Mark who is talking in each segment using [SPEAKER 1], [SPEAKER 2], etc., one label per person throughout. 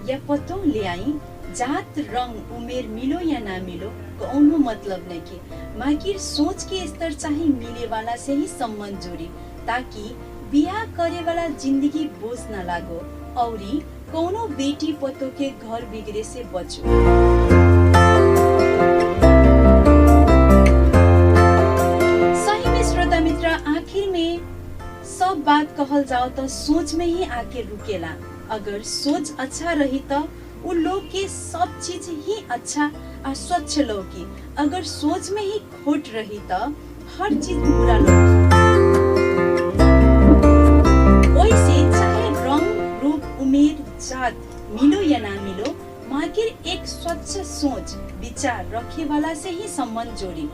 [SPEAKER 1] या पतों ले आई, जात रंग उमेर मिलो या ना मिलो कौनो मतलब नहीं की, माकिर सोच के स्तर चाहे मिले वाला से ही संबंध जोड़ी, ताकि बिहा करे वाला जिंदगी बोझ न लागो औरी कौनो बेटी पतो के घर बिगड़े से बचो। सही में श्रोता मित्र, आखिर में सब बात कहल जाओ तो सोच में ही आके रुकेला। अगर सोच अच्छा रही तो उ लोग के सब चीज ही अच्छा और स्वच्छ लौकी, अगर सोच में ही खोट रही तो हर चीज बुरा लौकी। वैसे चाहे रंग रूप उमेर जात मिलो या ना मिलो, माकिर एक स्वच्छ सोच विचार रखे वाला से ही संबंध जोड़ी।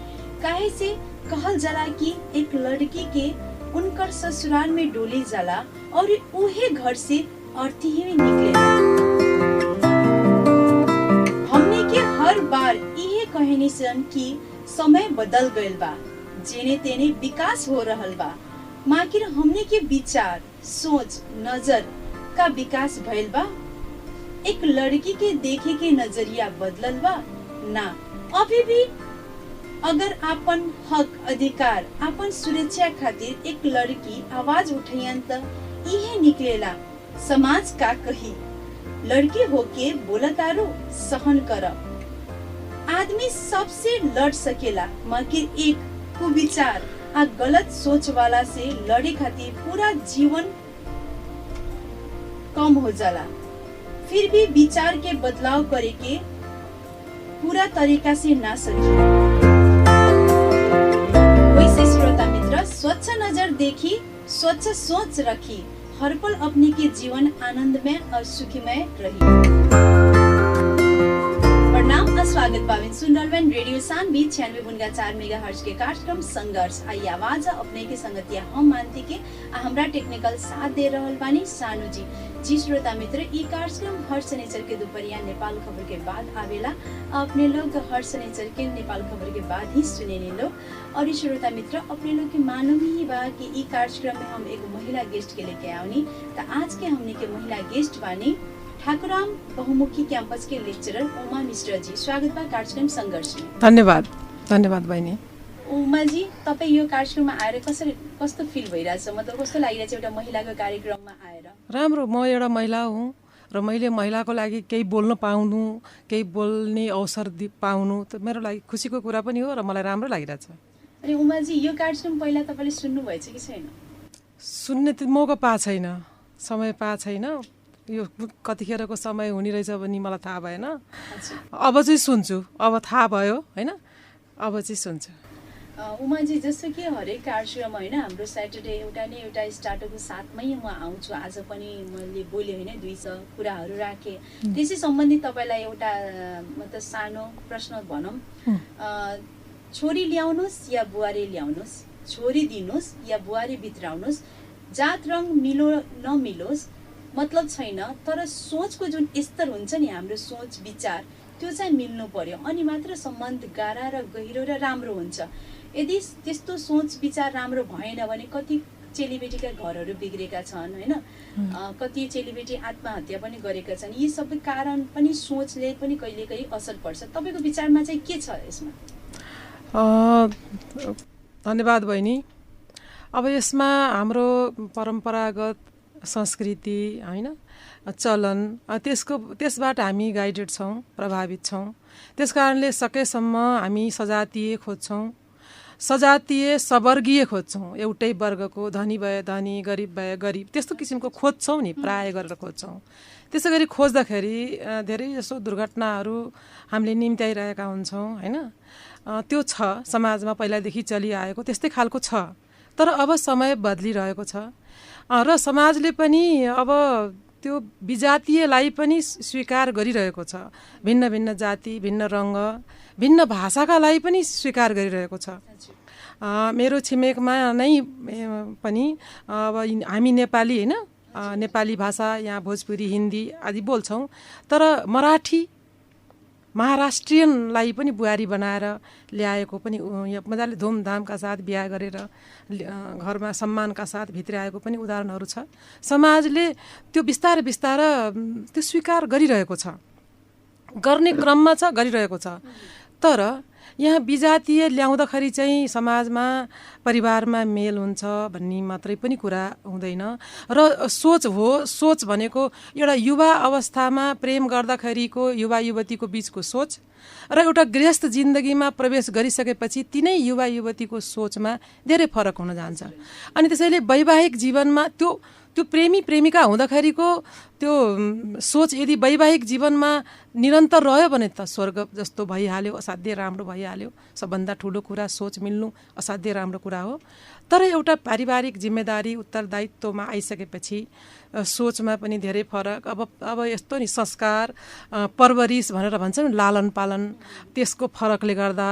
[SPEAKER 1] काहे से कहल जाला कि एक लड़की के उनकर ससुराल में डोली जाला और उहे घर से अर्थी ही निकलेला। हमने के हर बार यही कहनी सन कि समय बदल गइल बा, जेने तेने विकास हो रहल बा, माकिर हमने के विचार सोच नजर का विकास भइल बा। एक लड़की के देखे के नजरिया बदलल बा ना। अभी भी अगर आपन हक अधिकार आपन सुरक्षा खातिर एक लड़की आवाज उठैयन त इहे निकलेला, समाज का कही, लड़की होके बोलतारो सहन कर। आदमी सबसे लड़ सकेला, मगर एक कुविचार आ गलत सोच वाला से लड़े खातिर पूरा जीवन कम हो जाला। फिर भी विचार के बदलाव करे के पूरा तरीका से ना सके। वैसे श्रोता मित्र, स्वच्छ नजर देखी, स्वच्छ सोच रखी, हर पल अपने के जीवन आनंदमय और सुखीमय रही। प्रणाम और स्वागत बाविन सुंदरवन रेडियो सानवी 96.4 मेगाहर्ट्ज के कार्यक्रम संघर्ष। आई आवाज अपने के संगतिया हम मानती के हमरा टेक्निकल साथ दे रहल बानी सानू जी श्रोता मित्र, ई कार्यक्रम हर शनिचर के दोपहरिया नेपाल खबर के बाद आवेला। अपने लोग हर शनिचर के नेपाल खबर के बाद ही सुनेने लोग। और श्रोता मित्र, अपने लोग के मालूम ही बा कि ई कार्यक्रम में हम एक महिला गेस्ट के लेके आवनी। तो आज के हमने के महिला गेस्ट बानी ठाकुराम बहुमुखी क्याम्पस के लेक्चरर उमा मिश्र जी। स्वागत बा कार्यक्रम संघर्ष में।
[SPEAKER 2] धन्यवाद बहिनी।
[SPEAKER 1] उमा जी, तपाईँ यो कार्यक्रममा आएर कस्तो फिल भइरहेछ, मतलब कस्तो लागिरहेछ एउटा महिलाको कार्यक्रममा आएर?
[SPEAKER 2] राम्रो, म एउटा महिला हुँ र मैले महिलाको लागि केही बोल्न पाउनु, केही बोल्ने अवसर पाउनु त मेरो लागि खुसीको कुरा पनि हो र मलाई राम्रो लागिरहेछ।
[SPEAKER 1] अनि उमा जी, यो कार्यक्रम पहिला तपाईँले सुन्नुभएछ कि छैन?
[SPEAKER 2] सुन्ने त मौका पाएको छैन, समय पाएको छैन। यो कतिखेरको समय हुने रहेछ भने मलाई थाहा भएन। अब चाहिँ सुन्छु, अब थाहा भयो होइन, अब चाहिँ सुन्छु।
[SPEAKER 1] उमाजी, जस्तो कि हरेक कार्यक्रम होइन, हाम्रो स्याटरडे एउटा न एउटा स्टार्टरको साथमै म आउँछु। आज पनि मैले बोलेँ होइन, 200 कुराहरू राखेँ। त्यसै सम्बन्धित तपाईँलाई एउटा मतलब सानो प्रश्न भनौँ, छोरी ल्याउनुहोस् या बुहारी ल्याउनुहोस्, छोरी दिनुहोस् या बुहारी भित्राउनुहोस्, जात रङ मिलो नमिलोस् मतलब छैन, तर सोचको जुन स्तर हुन्छ नि, हाम्रो सोच विचार त्यो चाहिँ मिल्नु पर्यो, अनि मात्र सम्बन्ध गाढा र गहिरो र राम्रो हुन्छ। यदि त्यस्तो सोच विचार राम्रो भएन भने कति चेलीबेटीका घरहरू बिग्रेका छन् होइन, कति चेलीबेटी आत्महत्या पनि गरेका छन्। यी सबै कारण पनि सोचले पनि कहिलेकाहीँ असर पर्छ। तपाईँको विचारमा चाहिँ के छ यसमा?
[SPEAKER 2] धन्यवाद बहिनी। अब यसमा हाम्रो परम्परागत संस्कृति होइन, चलन, त्यसबाट हामी गाइडेड छौँ, प्रभावित छौँ। त्यस कारणले सकेसम्म हामी सजातीय खोज्छौँ, सजातीय सवर्गीय खोज्छौँ। एउटै वर्गको धनी भए धनी, गरिब भए गरिब, त्यस्तो किसिमको खोज्छौँ नि, प्राय गरेर खोज्छौँ। त्यसै गरी खोज्दाखेरि धेरै जसो दुर्घटनाहरू हामीले निम्त्याइरहेका हुन्छौँ होइन। त्यो छ, समाजमा पहिलादेखि चलिआएको त्यस्तै खालको छ। तर अब समय बदलिरहेको छ र समाजले पनि अब त्यो विजातीयलाई पनि स्वीकार गरिरहेको छ। भिन्न भिन्न जाति, भिन्न रङ्ग, भिन्न भाषाकालाई पनि स्वीकार गरिरहेको छ। मेरो छिमेकमा नै पनि अब हामी नेपाली होइन, नेपाली भाषा यहाँ भोजपुरी हिन्दी आदि बोल्छौँ, तर महाराष्ट्रियनलाई पनि बुहारी बनाएर ल्याएको पनि मजाले धुमधामका साथ बिहा गरेर घरमा सम्मानका साथ भित्र्याएको पनि उदाहरणहरू छ। समाजले त्यो बिस्तारै बिस्तारै त्यो स्वीकार गरिरहेको छ, गर्ने क्रममा छ, गरिरहेको छ। तर यहाँ विजातीय ल्याउँदाखेरि चाहिँ समाजमा परिवारमा मेल हुन्छ भन्ने मात्रै पनि कुरा हुँदैन। र सोच भनेको एउटा युवा अवस्थामा प्रेम गर्दाखेरिको युवा युवतीको बिचको सोच र एउटा गृहस्थ जिन्दगीमा प्रवेश गरिसकेपछि तिनै युवा युवतीको सोचमा धेरै फरक हुन जान्छ। अनि त्यसैले वैवाहिक जीवनमा त्यो प्रेमी प्रेमिका हुँदाखेरिको त्यो सोच यदि वैवाहिक जीवनमा निरन्तर रह्यो भने त स्वर्ग जस्तो भइहाल्यो, असाध्यै राम्रो भइहाल्यो। सबभन्दा ठुलो कुरा सोच मिल्नु असाध्यै राम्रो कुरा हो। तर एउटा पारिवारिक जिम्मेदारी उत्तरदायित्वमा आइसकेपछि सोचमा पनि धेरै फरक। अब यस्तो नि संस्कार परवरिश भनेर भन्छ नि, लालन पालन, त्यसको फरकले गर्दा,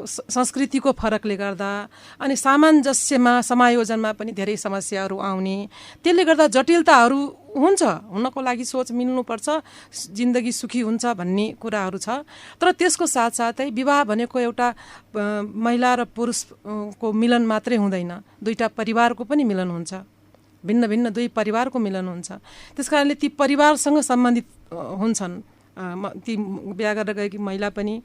[SPEAKER 2] संस्कृतिको फरकले गर्दा अनि सामञ्जस्यमा समायोजनमा पनि धेरै समस्याहरू आउने, त्यसले गर्दा जटिलताहरू हुन्छ। हुनको लागि सोच मिल्नुपर्छ, जिन्दगी सुखी हुन्छ भन्ने कुराहरू छ। तर त्यसको साथसाथै विवाह भनेको एउटा महिला र पुरुषको मिलन मात्रै हुँदैन, दुईटा परिवारको पनि मिलन हुन्छ, भिन्न भिन्न दुई परिवारको मिलन हुन्छ। त्यस कारणले ती परिवारसँग सम्बन्धित हुन्छन्। ती बिहा गरेर गएकी महिला पनि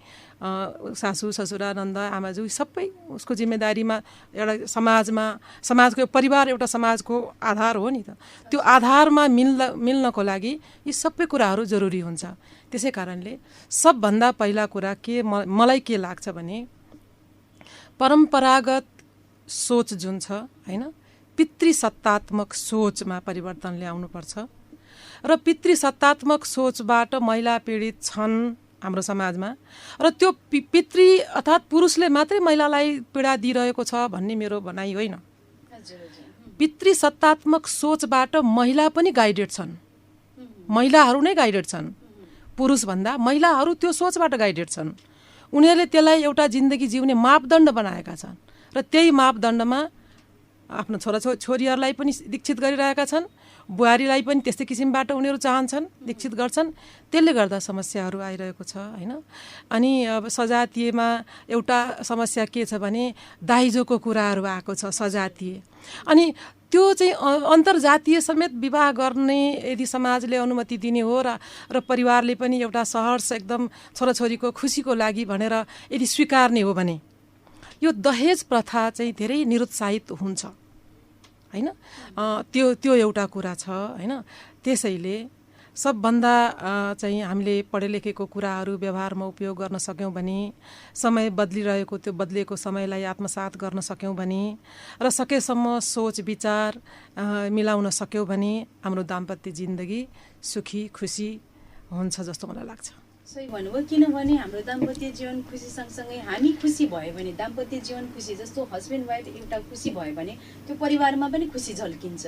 [SPEAKER 2] सासू ससुरा नन्द आमाजु सबै उसको जिम्मेदारीमा एउटा समाजको परिवार एउटा समाजको आधार हो नि त। त्यो आधारमा मिल्नको लागि यी सबै कुराहरू जरुरी हुन्छ। त्यसै कारणले सबभन्दा पहिला कुरा के मलाई के लाग्छ भने परम्परागत सोच जुन छ हैन, पितृसत्तात्मक सोचमा परिवर्तन ल्याउनुपर्छ। र पितृसत्तात्मक सोचबाट महिला पीडित छन् हाम्रो समाजमा। र त्यो पितृ अर्थात् पुरुषले मात्रै महिलालाई पीडा दिइरहेको छ भन्ने मेरो भनाइ होइन। पितृसत्तात्मक सोचबाट महिला पनि गाइडेड छन्, महिलाहरू नै गाइडेड छन्। पुरुषभन्दा महिलाहरू त्यो सोचबाट गाइडेड छन्। उनीहरूले त्यसलाई एउटा जिन्दगी जिउने मापदण्ड बनाएका छन् र त्यही मापदण्डमा आफ्नो छोराछोरीहरूलाई पनि दीक्षित गरिरहेका छन्, बुहारीलाई पनि त्यस्तै किसिमबाट उनीहरू चाहन्छन्, दीक्षित गर्छन्। त्यसले गर्दा समस्याहरू आइरहेको छ हैन। अनि अब सजातीयमा एउटा समस्या के छ भने दाइजोको कुराहरू आएको छ सजातीय। अनि त्यो चाहिँ अन्तर्जातीय समेत विवाह गर्ने यदि समाजले अनुमति दिने हो र परिवारले पनि एउटा सहर्ष एकदम छोराछोरीको खुसीको लागि भनेर यदि स्वीकार्ने हो भने यो दहेज प्रथा चाहिँ धेरै निरुत्साहित हुन्छ हैन। त्यो एउटा कुरा छ हैन। त्यसैले सबभन्दा चाहिँ हामीले पढे लेखेको कुराहरू व्यवहारमा उपयोग गर्न सक्यौँ भने, समय बदलिरहेको त्यो बदलिएको समयलाई आत्मसात गर्न सक्यौँ भने र सकेसम्म सोच विचार मिलाउन सक्यौँ भने हाम्रो दाम्पत्य जिन्दगी सुखी खुसी हुन्छ जस्तो मलाई लाग्छ।
[SPEAKER 1] सही भन्नुभयो। किनभने हाम्रो दाम्पत्य जीवन खुसी सँगसँगै हामी खुसी भयो भने, दाम्पत्य जीवन खुसी जस्तो हस्बेन्ड वाइफ एउटा खुसी भयो भने त्यो परिवारमा पनि खुसी झल्किन्छ।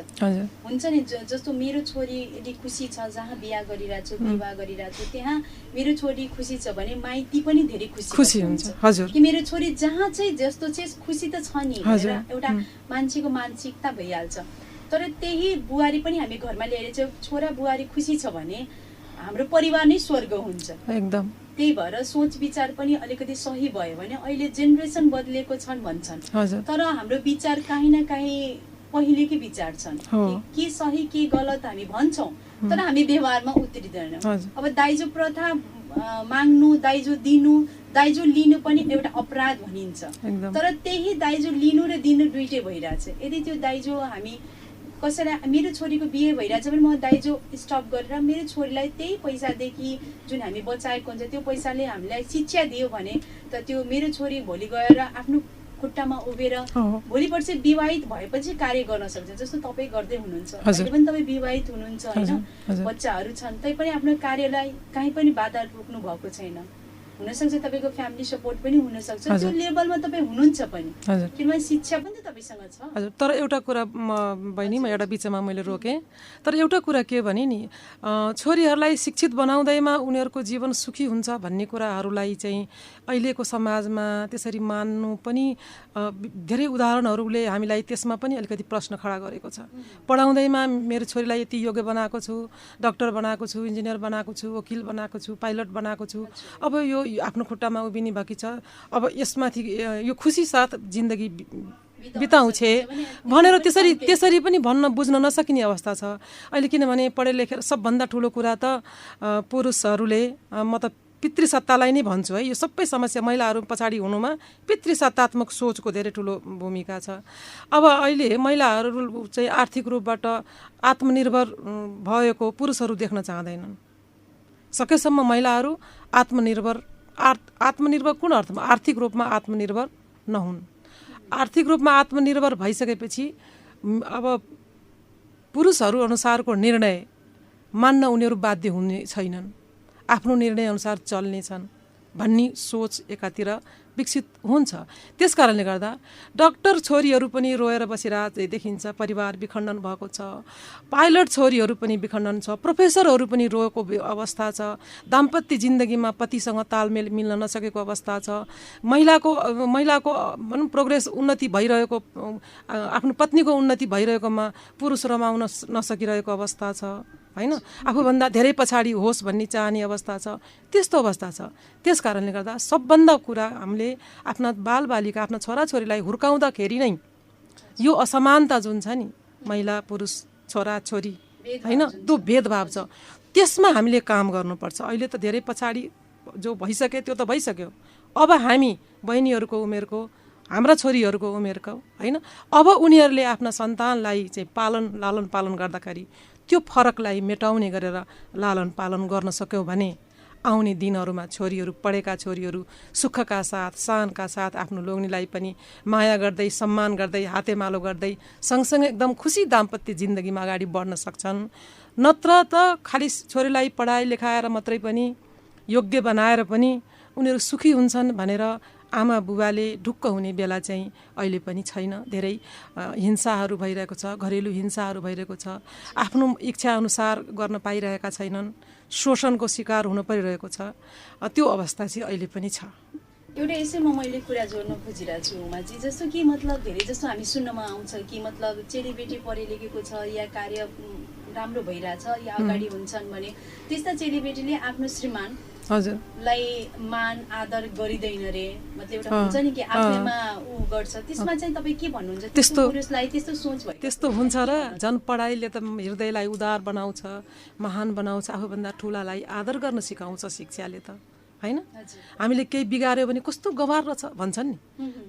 [SPEAKER 1] हुन्छ नि, जस्तो मेरो छोरी यदि खुसी छ, जहाँ बिहा गरिरहेको छु विवाह गरिरहेको छु त्यहाँ मेरो छोरी खुसी छ भने माइती पनि धेरै खुसी हुन्छ। हजुर, कि मेरो छोरी जहाँ चाहिँ जस्तो चाहिँ खुसी त छ नि, एउटा मान्छेको मानसिकता भइहाल्छ। तर त्यही बुहारी पनि हामी घरमा ल्याएर चाहिँ छोरा बुहारी खुसी छ भने हाम्रो परिवार नै स्वर्ग हुन्छ एकदम। त्यही भएर सोच विचार पनि अलिकति सही भयो भने, अहिले जेनेरेसन बदलेको छन् भन्छन्, तर हाम्रो विचार काहीँ न काहीँ पहिलेकै विचार छन्। के सही के गलत हामी भन्छौँ तर हामी व्यवहारमा उत्रिँदैनौँ। अब दाइजो प्रथा माग्नु, दाइजो दिनु, दाइजो लिनु पनि एउटा अपराध भनिन्छ। तर त्यही दाइजो लिनु र दिनु दुइटै भइरहेछ। यदि त्यो दाइजो हामी कसैलाई, मेरो छोरीको बिहे भइरहेछ भने म दाइजो स्टप गरेर मेरो छोरीलाई त्यही पैसादेखि जुन हामी बचाएको हुन्छ त्यो पैसाले हामीलाई शिक्षा दियो भने त त्यो मेरो छोरी भोलि गएर आफ्नो खुट्टामा उभिएर भोलि पर्सि विवाहित भएपछि कार्य गर्न सक्छ। जस्तो तपाईँ गर्दै हुनुहुन्छ, अहिले पनि तपाईँ विवाहित हुनुहुन्छ होइन, बच्चाहरू छन्, तैपनि आफ्नो कार्यलाई कहीँ पनि बाधा रोक्नु भएको छैन। हुनसक्छ तपाईँको फ्यामिली सपोर्ट पनि हुनसक्छ, त्यो लेभलमा तपाईँ हुनुहुन्छ पनि, किनभने शिक्षा पनि त तपाईँसँग छ।
[SPEAKER 2] हजुर, तर एउटा कुरा बहिनी म एउटा बिचमा मैले रोकेँ, तर एउटा कुरा के भने नि छोरीहरूलाई शिक्षित बनाउँदैमा उनीहरूको जीवन सुखी हुन्छ भन्ने कुराहरूलाई चाहिँ अहिलेको समाजमा त्यसरी मान्नु पनि धेरै उदाहरणहरूले हामीलाई त्यसमा पनि अलिकति प्रश्न खडा गरेको छ। पढाउँदैमा मेरो छोरीलाई यति योग्य बनाएको छु, डक्टर बनाएको छु, इन्जिनियर बनाएको छु, वकिल बनाएको छु, पाइलट बनाएको छु, अब यो आफ्नो खुट्टामा उभिने बाँकी छ, अब यसमाथि यो खुसी साथ जिन्दगी बिताउँछे भनेर त्यसरी पनि भन्न बुझ्न नसकिने अवस्था छ अहिले। किनभने पढे लेखेर सबभन्दा ठुलो कुरा त पुरुषहरूले, म त पितृसत्तालाई नै भन्छु है, यो सबै समस्या महिलाहरू पछाडि हुनुमा पितृसत्तात्मक सोचको धेरै ठुलो भूमिका छ। अब अहिले महिलाहरू चाहिँ आर्थिक रूपबाट आत्मनिर्भर भएको पुरुषहरू देख्न चाहँदैनन्। सकेसम्म महिलाहरू आत्मनिर्भर कुन अर्थमा? आर्थिक रूपमा आत्मनिर्भर नहुन्। आर्थिक रूपमा आत्मनिर्भर भइसकेपछि अब पुरुषहरू अनुसारको निर्णय मान्न उनीहरू बाध्य हुने छैनन्, आफ्नो निर्णय अनुसार चल्नेछन् भन्ने सोच एकातिर विकसित हुन्छ। त्यस कारणले गर्दा डक्टर छोरीहरू पनि रोएर बसिरहेको देखिन्छ, परिवार विखण्डन भएको छ, पाइलट छोरीहरू पनि विखण्डन छ, प्रोफेसरहरू पनि रोएको अवस्था छ, दाम्पत्य जिन्दगीमा पतिसँग तालमेल मिल्न नसकेको अवस्था छ, महिलाको भनौँ प्रोग्रेस उन्नति भइरहेको, आफ्नो पत्नीको उन्नति भइरहेकोमा पुरुष रमाउन नसकिरहेको अवस्था छ हैन, आफूभन्दा धेरै पछाडि होस् भन्ने चाहने अवस्था छ, त्यस्तो अवस्था छ। त्यस कारणले गर्दा सबभन्दा कुरा हामीले आफ्ना बालबालिका, आफ्ना छोराछोरीलाई हुर्काउँदाखेरि नै यो असमानता जुन छ नि, महिला पुरुष छोराछोरी हैन, त्यो भेदभाव छ, त्यसमा हामीले काम गर्नुपर्छ। अहिले त धेरै पछाडि जो भइसके त्यो त भइसक्यो। अब हामी बहिनीहरूको उमेरको, हाम्रा छोरीहरूको उमेरको हैन, अब उनीहरूले आफ्ना सन्तानलाई चाहिँ लालन पालन गर्दाखेरि त्यो फरकलाई मेटाउने गरेर लालन पालन गर्न सक्यौँ भने आउने दिनहरूमा छोरीहरू, पढेका छोरीहरू सुखका साथ, शानका साथ आफ्नो लोग्नीलाई पनि माया गर्दै, सम्मान गर्दै, हातेमालो गर्दै सँगसँगै एकदम खुसी दाम्पत्य जिन्दगीमा अगाडि बढ्न सक्छन्। नत्र त खालि छोरीलाई पढाइ लेखाएर मात्रै पनि, योग्य बनाएर पनि उनीहरू सुखी हुन्छन् भनेर आमा बुबाले ढुक्क हुने बेला चाहिँ अहिले पनि छैन। धेरै हिंसाहरू भइरहेको छ, घरेलु हिंसाहरू भइरहेको छ, आफ्नो इच्छा अनुसार गर्न पाइरहेका छैनन्, शोषणको शिकार हुन परिरहेको छ, त्यो अवस्था चाहिँ अहिले पनि छ।
[SPEAKER 1] एउटा यसैमा मैले कुरा जोड्न खोजिरहेको छु उमाजी, जस्तो कि मतलब धेरै जस्तो हामी सुन्नमा आउँछ कि मतलब चेलीबेटी पढे लेखेको छ या कार्य राम्रो भइरहेछ या अगाडि हुन्छन् भने त्यस्ता चेलीबेटीले आफ्नो श्रीमान हजुरलाई मान आदर गरिदैन रे, मतलब एउटा हुन्छ नि कि आफैमा उ गर्छ, त्यसमा चाहिँ तपाईँ के भन्नुहुन्छ? त्यस्तो पुरुषलाई त्यस्तो सोच भयो,
[SPEAKER 2] त्यस्तो हुन्छ र जन पढाइले त हृदयलाई उदार बनाउँछ, महान बनाउँछ, आफूभन्दा ठुलालाई आदर गर्न सिकाउँछ शिक्षाले त हैन। हामीले केही बिगार्यो भने कस्तो गवार रहेछ भन्छन् नि,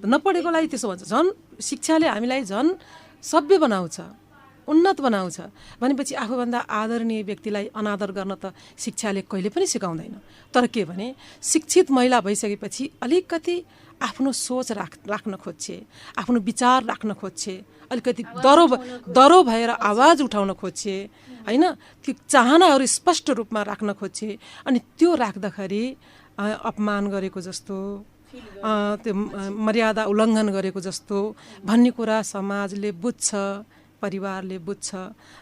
[SPEAKER 2] नपढेकोलाई त्यसो भन्छ। झन् शिक्षाले हामीलाई झन् सभ्य बनाउँछ, उन्नत बनाउँछ भनेपछि आफूभन्दा आदरणीय व्यक्तिलाई अनादर गर्न त शिक्षाले कहिले पनि सिकाउँदैन। तर के भने शिक्षित महिला भइसकेपछि अलिकति आफ्नो सोच राख्न खोज्छे, आफ्नो विचार राख्न खोज्छे, अलिकति दरो भएर आवाज उठाउन खोज्छे हैन, त्यो चाहनाहरू स्पष्ट रूपमा राख्न खोज्छे। अनि त्यो राख्दाखेरि अपमान गरेको जस्तो, त्यो मर्यादा उल्लङ्घन गरेको जस्तो भन्ने कुरा समाजले बुझ्छ, परिवारले बुझ्छ।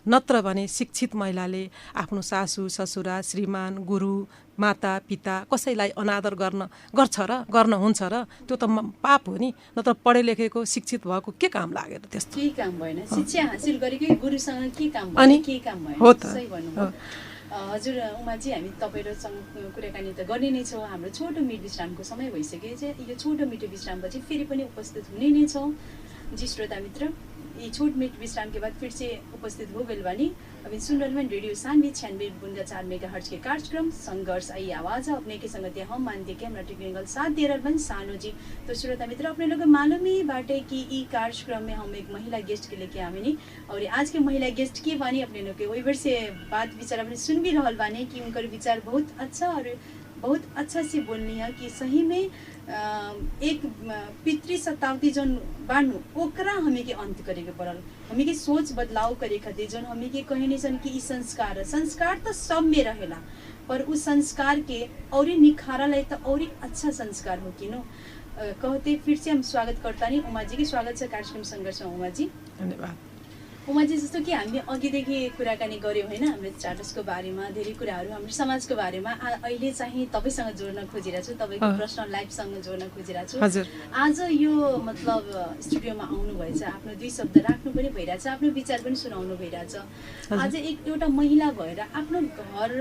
[SPEAKER 2] नत्र भने शिक्षित महिलाले आफ्नो सासू ससुरा, श्रीमान, गुरु, माता पिता कसैलाई अनादर गर्छ र गर्न हुन्छ र त्यो त पाप हो नि। नत्र पढे लेखेको शिक्षित भएको के काम लागेर? त्यस्तो
[SPEAKER 1] के काम भएन, शिक्षा हासिल गरेकै गुरुसँग के काम भयो, के काम भयो?
[SPEAKER 2] हो त।
[SPEAKER 1] सही भन्नुभयो हजुर। उमाजी, हामी तपाईँहरूसँग कुराकानी त गर्ने नै छौँ, हाम्रो छोटो मिट विश्रामको समय भइसक्यो चाहिँ यो छोटो मिठो विश्रामपछि फेरि पनि उपस्थित हुने नै छौँ। जी श्रोता मित्र, ये छोट मिनट विश्राम के बाद फिर से उपस्थित हो गए बानी। अभी सुन रहे हैं रेडियो सानवी 96.4 मेगाहर्ट्ज के कार्यक्रम संघर्ष आई आवाज है अपने के संगति हम मानते के हमरा टेक्निकल साथ दे रहे हैं सानो जी। तो श्रोता मित्र, अपने लोग मालूम ही बाटे कि ई कार्यक्रम में हम एक महिला गेस्ट के लेके आवे नहीं, और आज के महिला गेस्ट की बानी अपने लोग के वही बार से बात विचार अपने सुन भी रहल बानी कि उनका विचार बहुत अच्छा और बहुत अच्छा से बोलनी है कि सही में एक पितृ शताब्दी जन बानू ओकरा हमें के अंत करे के पड़ल, हमें के सोच बदलाव करे खातिर जन हमें के कहे नहीं सन कि ई संस्कार तो सब में रहेला, पर उस संस्कार के और निखारालाई त और अच्छा संस्कार हो किनो कहते फिर से हम स्वागत करता नहीं उमा जी की स्वागत छ कार्यक्रम संघर्ष उमा जी
[SPEAKER 2] धन्यवाद
[SPEAKER 1] उमा जी जस्तो कि हामीले अघिदेखि कुराकानी गऱ्यौँ होइन हाम्रो स्ट्याटसको बारेमा धेरै कुराहरू हाम्रो समाजको बारेमा अहिले चाहिँ तपाईँसँग जोड्न खोजिरहेको छु तपाईँको पर्सनल लाइफसँग जोड्न खोजिरहेको छु आज यो मतलब स्टुडियोमा आउनुभएछ आफ्नो 2 शब्द राख्नु पनि भइरहेछ आफ्नो विचार पनि सुनाउनु भइरहेछ आज एउटा महिला भएर आफ्नो घर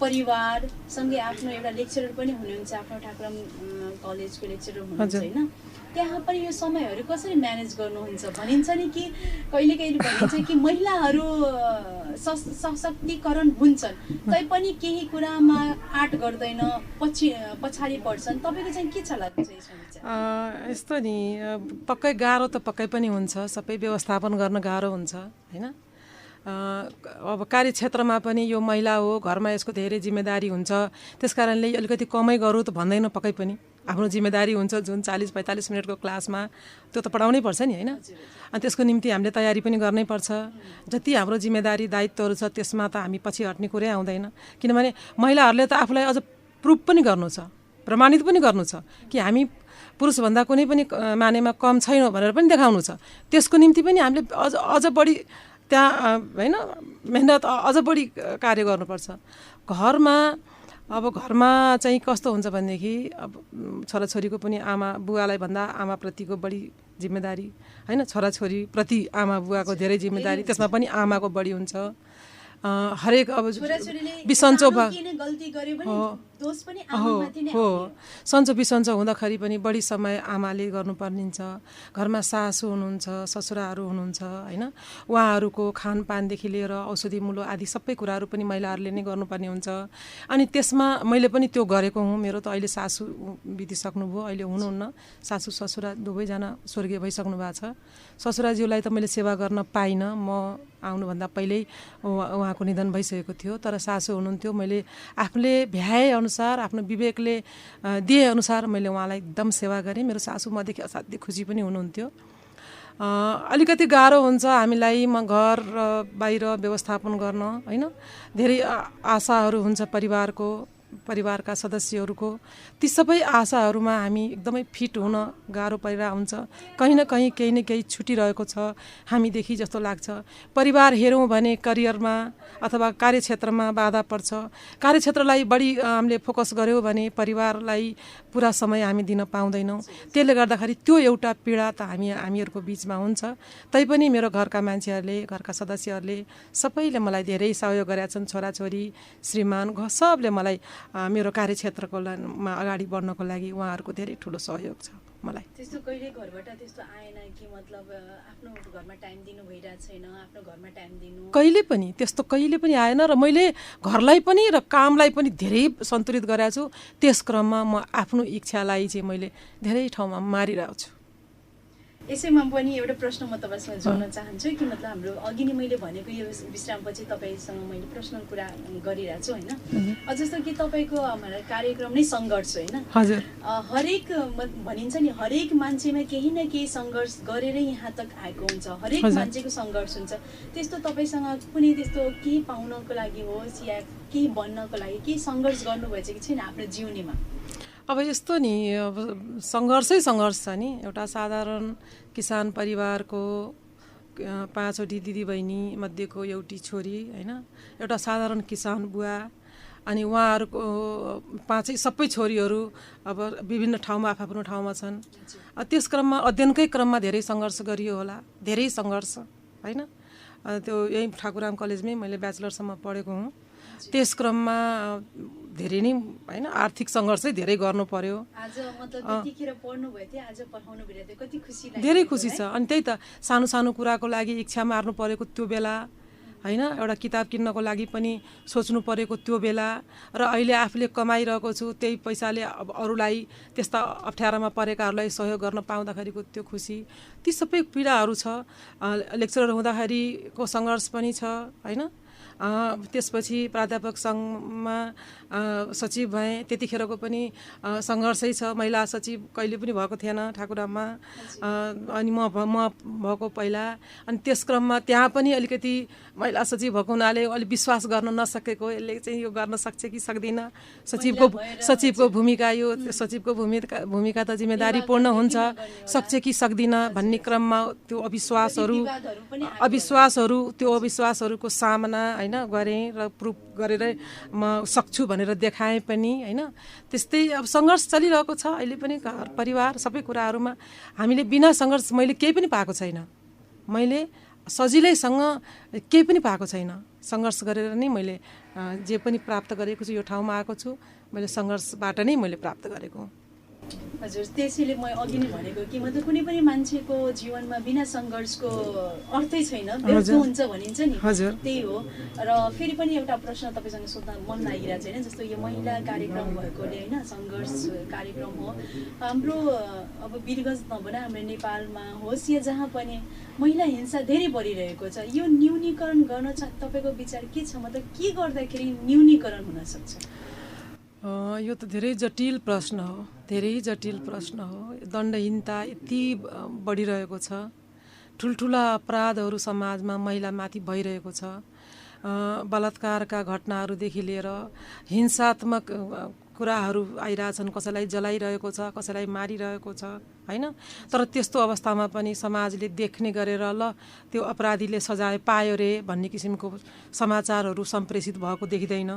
[SPEAKER 1] परिवार सँगै आफ्नो एउटा लेक्चरर पनि हुनुहुन्छ आफ्नो ठाकुरम कलेजको लेक्चरर हुनुहुन्छ होइन त्यहाँ पनि यो समयहरू कसरी म्यानेज गर्नुहुन्छ भनिन्छ नि कि कहिलेकाहीँ भनिन्छ कि महिलाहरू सशक्तिकरण हुन्छन् तैपनि केही कुरामा आँट गर्दैन पछाडि पर्छन् तपाईँको चाहिँ के छ लाग्छ यसमा
[SPEAKER 2] यस्तो नि पक्कै गाह्रो त पक्कै पनि हुन्छ सबै व्यवस्थापन गर्न गाह्रो हुन्छ होइन अब कार्यक्षेत्रमा पनि यो महिला हो घरमा यसको धेरै जिम्मेदारी हुन्छ त्यसकारणले अलिकति कमै गरौँ त भन्दैन पक्कै पनि आफ्नो जिम्मेदारी हुन्छ जुन 40-45 मिनटको क्लासमा त्यो त पढाउनै पर्छ नि होइन अनि त्यसको निम्ति हामीले तयारी पनि गर्नै पर्छ जति हाम्रो जिम्मेदारी दायित्वहरू छ त्यसमा त हामी पछि हट्ने कुरै आउँदैन किनभने महिलाहरूले त आफूलाई अझ प्रुफ पनि गर्नु छ प्रमाणित पनि गर्नु छ कि हामी पुरुषभन्दा कुनै पनि मानेमा कम छैनौँ भनेर पनि देखाउनु छ त्यसको निम्ति पनि हामीले अझ बढी त्यहाँ होइन मेहनत अझ बढी कार्य गर्नुपर्छ घरमा अब घरमा चाहिँ कस्तो हुन्छ भनेदेखि अब छोराछोरीको पनि आमा बुवालाई भन्दा आमाप्रतिको बढी जिम्मेदारी होइन छोराछोरीप्रति आमा बुवाको धेरै जिम्मेदारी त्यसमा पनि आमाको बढी हुन्छ हरेक अब बिसन्चो हो सन्चो बिसन्चो हुँदाखेरि पनि बढी समय आमाले गर्नुपर्ने हुन्छ घरमा सासू हुनुहुन्छ ससुराहरू हुनुहुन्छ होइन उहाँहरूको खानपानदेखि लिएर औषधि मूलो आदि सबै कुराहरू पनि महिलाहरूले नै गर्नुपर्ने हुन्छ अनि त्यसमा मैले पनि त्यो गरेको हुँ मेरो त अहिले सासू बितिसक्नुभयो अहिले हुनुहुन्न सासू ससुरा दुवैजना स्वर्गीय भइसक्नु भएको छ ससुराज्यूलाई त मैले सेवा गर्न पाइनँ म आउनुभन्दा पहिल्यै उहाँको निधन भइसकेको थियो तर सासू हुनुहुन्थ्यो मैले आफूले भ्याए अनुसार आफ्नो विवेकले दिए अनुसार मैले उहाँलाई एकदम सेवा गरेँ मेरो सासू मदेखि असाध्यै खुसी पनि हुनुहुन्थ्यो अलिकति गाह्रो हुन्छ हामीलाई म घर र बाहिर व्यवस्थापन गर्न होइन धेरै आशाहरू हुन्छ परिवारका सदस्यहरूको ती सबै आशाहरूमा हामी एकदमै फिट हुन गाह्रो परिरहेको हुन्छ कहीँ न कहीँ केही न केही छुटिरहेको छ हामीदेखि जस्तो लाग्छ परिवार हेरौँ भने करियरमा अथवा कार्यक्षेत्रमा बाधा पर्छ कार्यक्षेत्रलाई बढी हामीले फोकस गऱ्यौँ भने परिवारलाई पुरा समय हामी दिन पाउँदैनौँ त्यसले गर्दाखेरि त्यो एउटा पीडा त हामीहरूको बिचमा हुन्छ तैपनि मेरो घरका मान्छेहरूले घरका सदस्यहरूले सबैले मलाई धेरै सहयोग गरेका छन् छोराछोरी श्रीमान सबले मलाई मेरो कार्यक्षेत्रको अगाडि बढ्नको लागि उहाँहरूको धेरै ठुलो सहयोग छ मलाई
[SPEAKER 1] त्यस्तो कहिले घरबाट त्यस्तो आएन कि मतलब आफ्नो घरमा टाइम दिनु भइरहेको छैन आफ्नो घरमा टाइम दिनु
[SPEAKER 2] कहिले पनि त्यस्तो कहिले पनि आएन र मैले घरलाई पनि र कामलाई पनि धेरै सन्तुलित गरेको छु त्यस क्रममा म आफ्नो इच्छालाई चाहिँ मैले धेरै ठाउँमा मारिरहेको छु
[SPEAKER 1] यसैमा पनि एउटा प्रश्न म तपाईँसँग जोड्न चाहन्छु कि मतलब हाम्रो अघि नै मैले भनेको यो विश्रामपछि तपाईँसँग मैले पर्सनल कुरा गरिरहेको छु होइन जस्तो कि तपाईँको हाम्रो कार्यक्रम नै सङ्घर्ष होइन
[SPEAKER 2] हजुर
[SPEAKER 1] हरेक भनिन्छ नि हरेक मान्छेमा केही न केही सङ्घर्ष गरेरै यहाँ तक आएको हुन्छ हरेक मान्छेको सङ्घर्ष हुन्छ त्यस्तो तपाईँसँग कुनै त्यस्तो केही पाउनको लागि होस् या केही बन्नको लागि केही सङ्घर्ष गर्नुभएछ कि छैन आफ्नो जीवनीमा
[SPEAKER 2] अब यस्तो नि अब सङ्घर्षै सङ्घर्ष छ नि एउटा साधारण किसान परिवारको 5वटी दिदीबहिनी मध्येको एउटी छोरी होइन एउटा साधारण किसान बुवा अनि उहाँहरूको 5 सबै छोरीहरू अब विभिन्न ठाउँमा आफ्नो ठाउँमा छन् त्यस क्रममा अध्ययनकै क्रममा धेरै सङ्घर्ष गरियो होला धेरै सङ्घर्ष होइन त्यो यही ठाकुराम कलेजमै मैले ब्याचलरसम्म पढेको हुँ त्यस क्रममा धेरै नै होइन आर्थिक सङ्घर्षै धेरै गर्नु पर्यो धेरै खुसी छ अनि त्यही त सानो सानो कुराको लागि इच्छा मार्नु परेको त्यो बेला होइन एउटा किताब किन्नको लागि पनि सोच्नु परेको त्यो बेला र अहिले आफूले कमाइरहेको छु त्यही पैसाले अब अरूलाई त्यस्ता अप्ठ्यारोमा परेकाहरूलाई सहयोग गर्न पाउँदाखेरिको त्यो खुसी ती सबै पीडाहरू छ लेक्चरर हुँदाखेरिको सङ्घर्ष पनि छ होइन त्यसपछि प्राध्यापक सङ्घमा सचिव भएँ। त्यतिखेरको पनि सङ्घर्षै छ। महिला सचिव कहिले पनि भएको थिएन ठाकुरामा, अनि म भएको पहिला। अनि त्यस क्रममा त्यहाँ पनि अलिकति महिला सचिव भएको हुनाले अलिक विश्वास गर्न नसकेको, यसले चाहिँ यो गर्न सक्छ कि सक्दैन, सचिवको भूमिका, यो सचिवको भूमिका त जिम्मेदारीपूर्ण हुन्छ, सक्छ कि सक्दिन भन्ने क्रममा त्यो अविश्वासहरूको सामना होइन गरेँ र प्रुफ गरेर म सक्छु भनेर देखाएँ पनि होइन। त्यस्तै अब सङ्घर्ष चलिरहेको छ अहिले पनि, घर परिवार सबै कुराहरूमा हामीले बिना सङ्घर्ष मैले केही पनि पाएको छैन। मैले सजिलैसँग केही पनि पाएको छैन। सङ्घर्ष गरेर नै मैले जे पनि प्राप्त गरेको छु, यो ठाउँमा आएको छु, मैले सङ्घर्षबाट नै मैले प्राप्त गरेको।
[SPEAKER 1] हजुर, त्यसैले म अघि नै भनेको कि मतलब कुनै पनि मान्छेको जीवनमा बिना सङ्घर्षको अर्थै छैन, व्यर्थ हुन्छ भनिन्छ नि, त्यही हो। र फेरि पनि एउटा प्रश्न तपाईँसँग सोध्न मन लागिरहेको छ होइन, जस्तो यो महिला कार्यक्रम भएकोले होइन, सङ्घर्ष कार्यक्रम हो हाम्रो। अब वीरगञ्ज नभन हाम्रो नेपालमा होस् या जहाँ पनि महिला हिंसा धेरै बढिरहेको छ, यो न्यूनीकरण गर्न तपाईँको विचार के छ? मतलब के गर्दाखेरि न्यूनीकरण हुन सक्छ?
[SPEAKER 2] यो त धेरै जटिल प्रश्न हो, धेरै जटिल प्रश्न हो। दण्डहीनता यति बढिरहेको छ, ठुल्ठुला अपराधहरू समाजमा महिलामाथि भइरहेको छ। बलात्कारका घटनाहरूदेखि लिएर हिंसात्मक कुराहरू आइरहेछन्, कसैलाई जलाइरहेको छ, कसैलाई मारिरहेको छ होइन। तर त्यस्तो अवस्थामा पनि समाजले देख्ने गरेर ल त्यो अपराधीले सजाय पायो रे भन्ने किसिमको समाचारहरू सम्प्रेषित भएको देखिँदैन।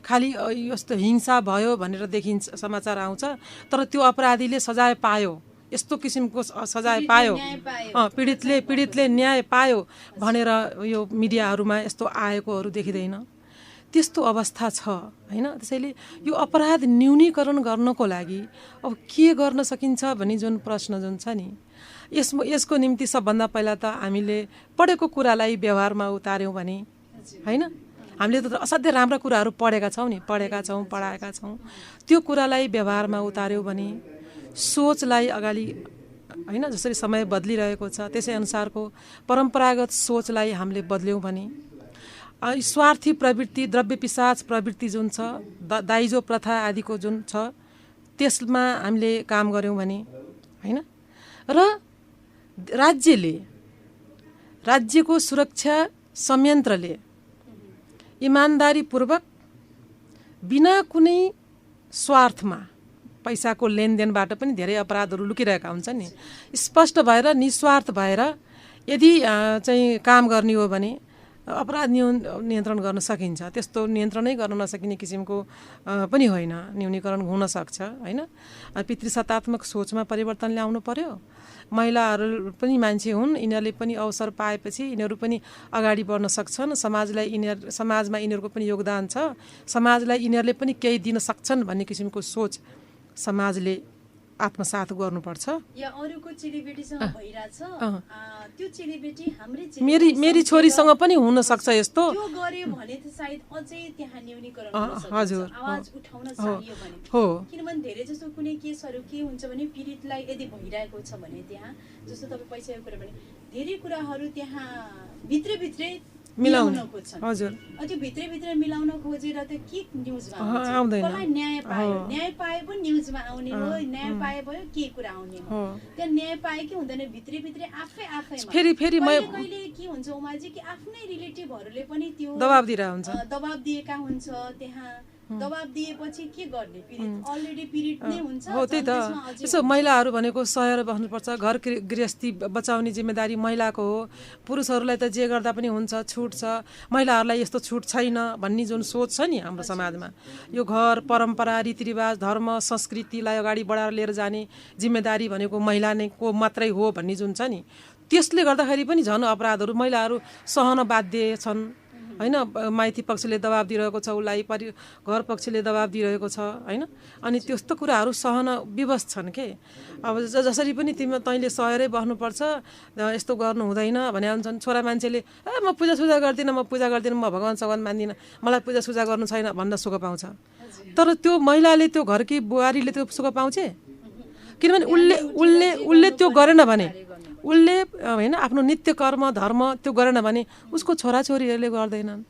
[SPEAKER 2] खालि यस्तो हिंसा भयो भनेर देखिन्छ, समाचार आउँछ, तर त्यो अपराधीले सजाय पायो, यस्तो किसिमको सजाय पायो, पीडितले न्याय पायो भनेर यो मिडियाहरूमा यस्तो आएकोहरू देखिँदैन। त्यस्तो अवस्था छ होइन। त्यसैले यो अपराध न्यूनीकरण गर्नको लागि अब के गर्न सकिन्छ भन्ने जुन प्रश्न जुन छ नि, यसको निम्ति सबभन्दा पहिला त हामीले पढेको कुरालाई व्यवहारमा उतार्यौँ भने होइन। हामीले त असाध्यै राम्रा कुराहरू पढेका छौँ नि, पढाएका छौँ, त्यो कुरालाई व्यवहारमा उतार्यौँ भने, सोचलाई अगाडि होइन, जसरी समय बदलिरहेको छ त्यसै अनुसारको परम्परागत सोचलाई हामीले बदल्यौँ भने, स्वार्थी प्रवृत्ति, द्रव्य पिशाच प्रवृत्ति जुन छ, दाइजो प्रथा आदिको जुन छ, त्यसमा हामीले काम गऱ्यौँ भने होइन, र राज्यको सुरक्षा संयन्त्रले इमान्दारीपूर्वक बिना कुनै स्वार्थमा, पैसाको लेनदेनबाट पनि धेरै अपराधहरू लुकिरहेका हुन्छन् नि, स्पष्ट भएर निस्वार्थ भएर यदि चाहिँ काम गर्ने हो भने अपराध नियन्त्रण गर्न सकिन्छ। त्यस्तो नियन्त्रणै गर्न नसकिने किसिमको पनि होइन, न्यूनीकरण हुन सक्छ होइन। पितृसत्तात्मक सोचमा परिवर्तन ल्याउनु पर्यो। महिलाहरू पनि मान्छे हुन्, यिनीहरूले पनि अवसर पाएपछि यिनीहरू पनि अगाडि बढ्न सक्छन्। समाजमा यिनीहरूको पनि योगदान छ, समाजलाई यिनीहरूले पनि केही दिन सक्छन् भन्ने किसिमको सोच समाजले आत्मसात गर्नुपर्छ।
[SPEAKER 1] या अरूको चेलीबेटीसँग भइराछ, त्यो चेलीबेटी हाम्रै
[SPEAKER 2] मेरी छोरीसँग पनि हुन सक्छ यस्तो,
[SPEAKER 1] त्यो गर्यो भने त सायद अझै त्यहाँ न्यूनीकरण हुन सक्छ, आवाज उठाउन चाहियो भने
[SPEAKER 2] हो।
[SPEAKER 1] किनभने धेरै जस्तो कुनै केसहरू के हुन्छ भने पीडितलाई यदि भइरहेको छ भने त्यहाँ जस्तो तपाईँ पैसाको कुरा भने धेरै कुराहरू त्यहाँ भित्रभित्रै मिलाउन खोज्छन्।
[SPEAKER 2] हजुर,
[SPEAKER 1] त्यो भित्रभित्र मिलाउन खोजेर त के न्युजमा आउँदैन, कसलाई न्याय पाए पनि न्युजमा आउने हो, न्याय पाए भयो के कुरा आउने हो, त्यहाँ न्याय पाए कि हुँदैन भित्रभित्रै आफैमा
[SPEAKER 2] फेरि
[SPEAKER 1] कहिले के हुन्छ उमाजी कि आफ्नै रिलेटिभहरूले पनि त्यो दबाब दिएका हुन्छ, त्यहाँ दबाब दिएपछि के गर्ने, अलरेडी पीडित नै हुन्छ।
[SPEAKER 2] हो त्यही त, यसो महिलाहरू भनेको सहेर बस्नुपर्छ, घर गृहस्थी बचाउने जिम्मेदारी महिलाको हो। पुरुषहरूलाई त जे गर्दा पनि हुन्छ, छुट छ, महिलाहरूलाई यस्तो छुट छैन भन्ने जुन सोच छ नि हाम्रो समाजमा, यो घर परम्परा रीतिरिवाज धर्म संस्कृतिलाई अगाडि बढाएर लिएर जाने जिम्मेदारी भनेको महिला नै को मात्रै हो भन्ने जुन छ नि, त्यसले गर्दाखेरि पनि झन् अपराधहरू महिलाहरू सहन बाध्य छन् होइन। माइती पक्षले दबाब दिइरहेको छ उसलाई, घर पक्षले दबाब दिइरहेको छ होइन। अनि त्यस्तो कुराहरू सहन विवश छन् के। अब जसरी पनि तैँले सहेरै बस्नुपर्छ, यस्तो गर्नु हुँदैन भने हुन्छन्। छोरा मान्छेले म पूजा गर्दिनँ, म भगवान् सगवान मान्दिनँ, मलाई पूजा गर्नु छैन भन्न सुख पाउँछ। तर त्यो महिलाले, त्यो घरकी बुहारीले त्यो सुख पाउँछ, किनभने उसले त्यो गरेन भने, उसले होइन आफ्नो नित्य कर्म धर्म त्यो गरेन भने उसको छोराछोरीहरूले गर्दैनन्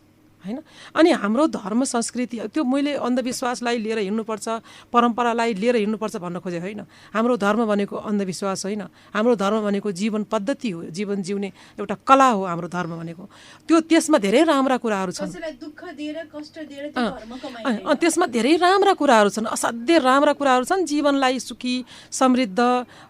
[SPEAKER 2] होइन। अनि हाम्रो धर्म संस्कृति त्यो मैले अन्धविश्वासलाई लिएर हिँड्नुपर्छ, परम्परालाई लिएर हिँड्नुपर्छ भन्न खोजेको होइन। हाम्रो धर्म भनेको अन्धविश्वास होइन, हाम्रो धर्म भनेको जीवन पद्धति हो, जीवन जिउने एउटा कला हो हाम्रो धर्म भनेको। त्यो त्यसमा धेरै राम्रा कुराहरू छन्, त्यसमा धेरै राम्रा कुराहरू छन्, असाध्यै राम्रा कुराहरू छन्, जीवनलाई सुखी समृद्ध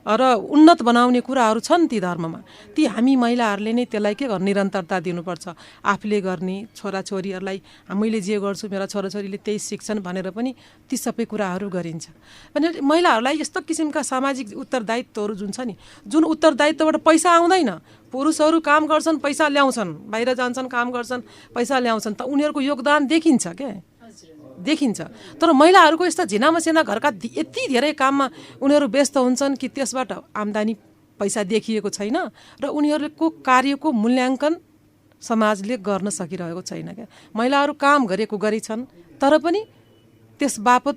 [SPEAKER 2] र उन्नत बनाउने कुराहरू छन् ती धर्ममा। ती हामी महिलाहरूले नै त्यसलाई के गर्नु, निरन्तरता दिनुपर्छ। आफूले गर्ने, छोराछोरीहरूलाई मैले जे गर्छु मेरा छोराछोरीले त्यही सिक्छन् भनेर पनि ती सबै कुराहरू गरिन्छ। भने महिलाहरूलाई यस्तो किसिमका सामाजिक उत्तरदायित्वहरू जुन छ नि, जुन उत्तरदायित्वबाट पैसा आउँदैन, पुरुषहरू काम गर्छन् पैसा ल्याउँछन्, बाहिर जान्छन् काम गर्छन् पैसा ल्याउँछन्, त उनीहरूको योगदान देखिन्छ क्या, देखिन्छ। तर महिलाहरूको यस्ता झिनामसिना घरका यति धेरै काममा उनीहरू व्यस्त हुन्छन् कि त्यसबाट आम्दानी पैसा देखिएको छैन र उनीहरूको कार्यको मूल्याङ्कन समाजले गर्न सकिरहेको छैन क्या। महिलाहरू काम गरेको गरेछन् तर पनि त्यस बापत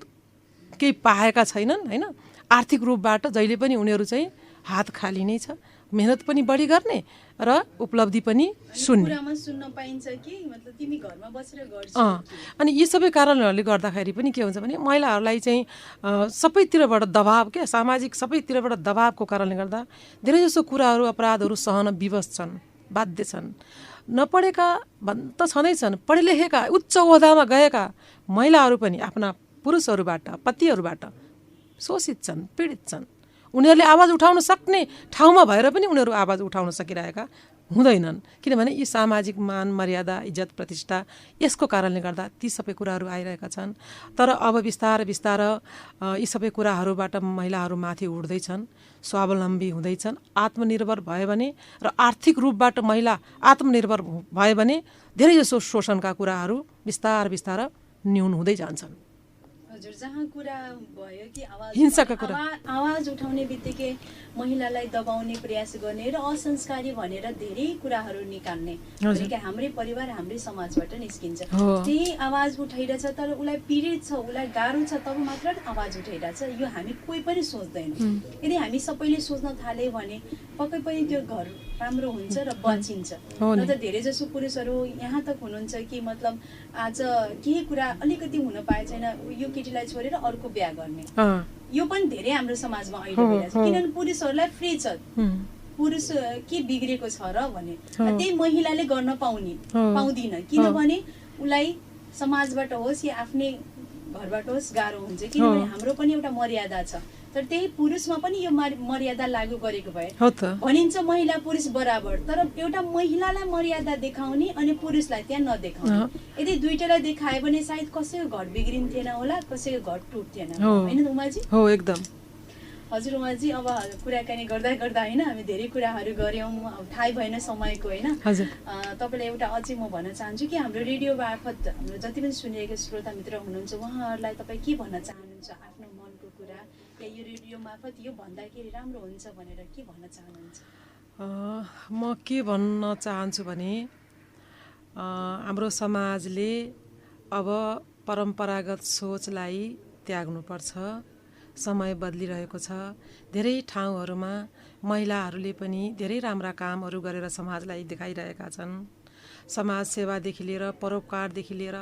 [SPEAKER 2] केही पाएका छैनन् होइन। आर्थिक रूपबाट जहिले पनि उनीहरू चाहिँ हात खाली नै छ, मेहनत पनि बढी गर्ने र उपलब्धि पनि सुन्ने। अनि यी सबै कारणहरूले गर्दाखेरि पनि के हुन्छ भने महिलाहरूलाई चाहिँ सबैतिरबाट दबाब क्या, सामाजिक सबैतिरबाट दबाबको कारणले गर्दा धेरैजसो कुराहरू अपराधहरू सहन विवश छन्, बाध्य छन्। नपढेका त छँदैछन्, पढे लेखेका उच्च ओहदामा गएका महिलाहरू पनि आफ्ना पुरुषहरूबाट पतिहरूबाट शोषित छन्, पीडित छन्। उनीहरूले आवाज उठाउन सक्ने ठाउँमा भएर पनि उनीहरू आवाज उठाउन सकिरहेका हुँदैनन्, किनभने यी सामाजिक मान मर्यादा इज्जत प्रतिष्ठा यसको कारणले गर्दा ती सबै कुराहरू आइरहेका छन्। तर अब बिस्तारै बिस्तारै यी सबै कुराहरूबाट महिलाहरू माथि उठ्दैछन्, स्वावलम्बी हुँदैछन्। आत्मनिर्भर भयो भने र आर्थिक रूपबाट महिला आत्मनिर्भर भयो भने धेरैजसो शोषणका कुराहरू बिस्तार बिस्तार न्यून हुँदै जान्छन्।
[SPEAKER 1] हजुर, जहाँ कुरा भयो कि
[SPEAKER 2] हिंसाका कुरा,
[SPEAKER 1] आवाज उठाउने बित्तिकै महिलालाई दबाउने प्रयास गर्ने र असंस्कारी भनेर धेरै कुराहरू निकाल्ने, हाम्रै परिवार हाम्रै समाजबाट निस्किन्छ। त्यही आवाज उठाइरहेछ तर उसलाई पीडित छ, उसलाई गाह्रो छ, तब मात्र आवाज उठाइरहेछ, यो हामी कोही पनि सोच्दैन। यदि हामी सबैले सोच्न थाल्यो भने पक्कै पनि त्यो घर राम्रो हुन्छ र बचिन्छ। न त धेरै जसो पुरुषहरू यहाँ तक हुनुहुन्छ कि मतलब आज केही कुरा अलिकति हुन पाए छैन, यो केटीलाई छोडेर अर्को बिहा गर्ने, यो पनि धेरै हाम्रो समाजमा अहिले भइरहेछ। किनभने पुरुषहरूलाई फ्री छ, पुरुष के बिग्रेको छ र भने त्यही महिलाले गर्न पाउँदिन, किनभने उसलाई समाजबाट होस् या आफ्नै घरबाट होस् गाह्रो हुन्छ, किनभने हाम्रो पनि एउटा मर्यादा छ। तर त्यही पुरुषमा पनि यो मर्यादा लागू गरेको भए भनिन्छ महिला पुरुष बराबर, तर एउटा महिलालाई मर्यादा देखाउने अनि पुरुषलाई त्यहाँ नदेखाउने, यदि दुईटालाई देखायो भने सायद कसैको घर बिग्रिन्थेन होला, कसैको घर टुट्थेन, होइन उमाजी?
[SPEAKER 2] हो, एकदम।
[SPEAKER 1] हजुर उमाजी, अब कुराकानी गर्दा गर्दा होइन हामी धेरै कुराहरू गऱ्यौँ, थाहै भएन समयको होइन। तपाईँलाई एउटा अझै म भन्न चाहन्छु कि हाम्रो रेडियो मार्फत हाम्रो जति पनि सुनिरहेको श्रोता मित्र हुनुहुन्छ उहाँहरूलाई तपाईँ के भन्न चाहनुहुन्छ, आफ्नो मनको कुरा या यो रेडियो मार्फत यो भन्दाखेरि राम्रो हुन्छ भनेर के भन्न चाहनुहुन्छ?
[SPEAKER 2] म के भन्न चाहन्छु भने हाम्रो समाजले अब परम्परागत सोचलाई त्याग्नुपर्छ। समय बदलिरहेको छ, धेरै ठाउँहरूमा महिलाहरूले पनि धेरै राम्रा कामहरू गरेर समाजलाई देखाइरहेका छन्। समाज सेवादेखि लिएर परोपकारदेखि लिएर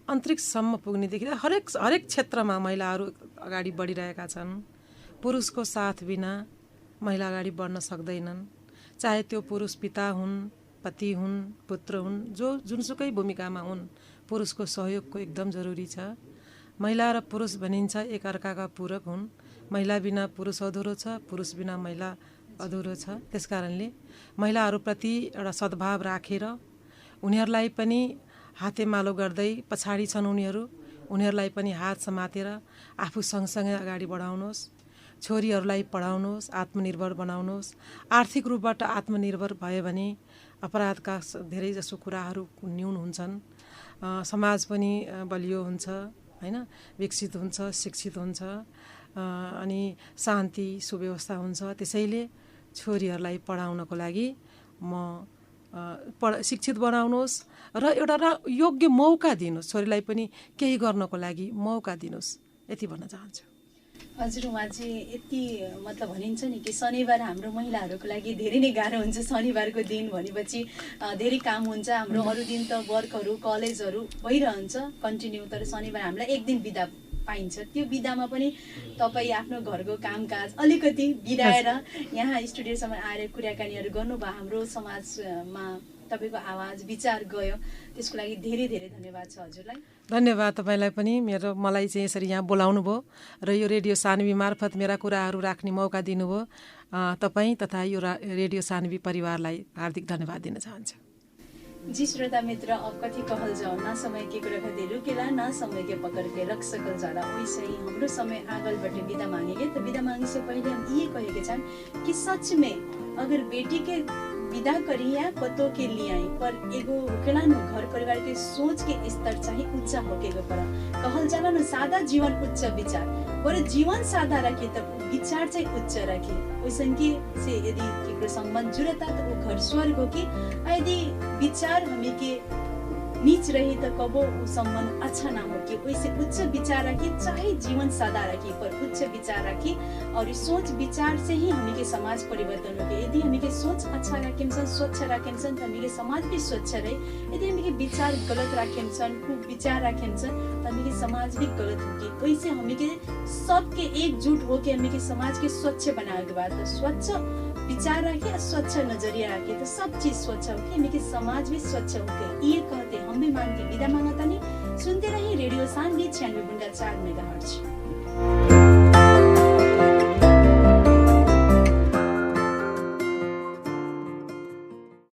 [SPEAKER 2] अन्तरिक्षसम्म पुग्नेदेखि लिएर हरेक क्षेत्रमा महिलाहरू अगाडि बढिरहेका छन्। पुरुषको साथ बिना महिला अगाडि बढ्न सक्दैनन्, चाहे त्यो पुरुष पिता हुन्, पति हुन्, पुत्र हुन्, जुनसुकै भूमिकामा हुन्, पुरुषको सहयोगको एकदम जरुरी छ। महिला र पुरुष भनिन्छ एकअर्काका पूरक हुन्। महिला बिना पुरुष अधुरो छ, पुरुष बिना महिला अधुरो छ। त्यसकारणले महिलाहरूप्रति एउटा सद्भाव राखेर उनीहरूलाई पनि हातेमालो गर्दै पछाडि छन् उनीहरूलाई पनि हात समातेर आफू सँगसँगै अगाडि बढाउनुहोस्। छोरीहरूलाई पढाउनुहोस्, आत्मनिर्भर बनाउनुहोस्। आर्थिक रूपबाट आत्मनिर्भर भयो भने अपराधका धेरै जसो कुराहरू न्यून हुन्छन्, समाज पनि बलियो हुन्छ होइन, विकसित हुन्छ, शिक्षित हुन्छ, अनि शान्ति सुव्यवस्था हुन्छ। त्यसैले छोरीहरूलाई पढाउनको लागि म शिक्षित बनाउनुहोस् र एउटा योग्य मौका दिनुहोस्, छोरीलाई पनि केही गर्नको लागि मौका दिनुहोस्, यति भन्न चाहन्छु।
[SPEAKER 1] हजुर उहाँ चाहिँ यति मतलब भनिन्छ नि कि शनिबार हाम्रो महिलाहरूको लागि धेरै नै गाह्रो हुन्छ। शनिबारको दिन भनेपछि धेरै काम हुन्छ। हाम्रो अरू दिन त वर्कहरू कलेजहरू भइरहन्छ कन्टिन्यू, तर शनिबार हामीलाई एक दिन बिदा पाइन्छ। त्यो बिदामा पनि तपाईँ आफ्नो घरको कामकाज अलिकति बिराएर यहाँ स्टुडियोसम्म आएर कुराकानीहरू गर्नुभयो। हाम्रो समाजमा तपाईँको आवाज विचार गयो, त्यसको लागि धेरै धेरै धन्यवाद छ हजुरलाई।
[SPEAKER 2] धन्यवाद तपाईँलाई पनि मलाई चाहिँ यसरी यहाँ बोलाउनु भयो र यो रेडियो सानवी मार्फत मेरा कुराहरू राख्ने मौका दिनुभयो। तपाईँ तथा यो रेडियो सानवी परिवारलाई हार्दिक धन्यवाद दिन चाहन्छु।
[SPEAKER 1] जी श्रोता मित्र, अब कति कहल जाओ, ना समय के कुरा कति रुकेला, ना समय के पकड़ के रख सकल जाला। वैसे ही हमरो समय आगलबाट विदा मांगेंगे। तो विदा मांगे से पहले हम ये कहेंगे छन कि सच में अगर बेटी के विदा करिया पतो के लिए आई, पर एगो होकेला न घर परिवार के सोच के स्तर चाहिए उच्च होके गो पर कहल जाला न सादा जीवन उच्च विचार, पर जीवन सादा रखे तब विचार चाहिँ उच्च रखे। वैसन के से यदि केकरो संबंध जुड़ता तो वो घर स्वर्ग हो कि यदि विचार हमें के नीच रही तो कबो वो संबंध अच्छा ना हो कि वैसे उच्च विचार रखी, चाहे जीवन सादा रखी पर उच्च विचार रखी। और सोच विचार से ही हमें के समाज परिवर्तन हो। यदि हमें के सोच अच्छा रखें स्वच्छ रखें तो हमें के समाज भी स्वच्छ रहे। यदि हमें के विचार गलत रखें कुविचार रखें तो हमें के समाज भी गलत होगी। वैसे हमें के सबके एकजुट होके हमें के समाज के स्वच्छ बनाने के बाद स्वच्छ विचार रखे, स्वच्छ नजरिया रखे तो सब चीज स्वच्छ होके हमें के समाज भी स्वच्छ होके। ये कहते हम भी मांगते विदा मांगता नहीं। सुनते रहिए रेडियो सानवी 96.4 मेगाहर्ट्ज।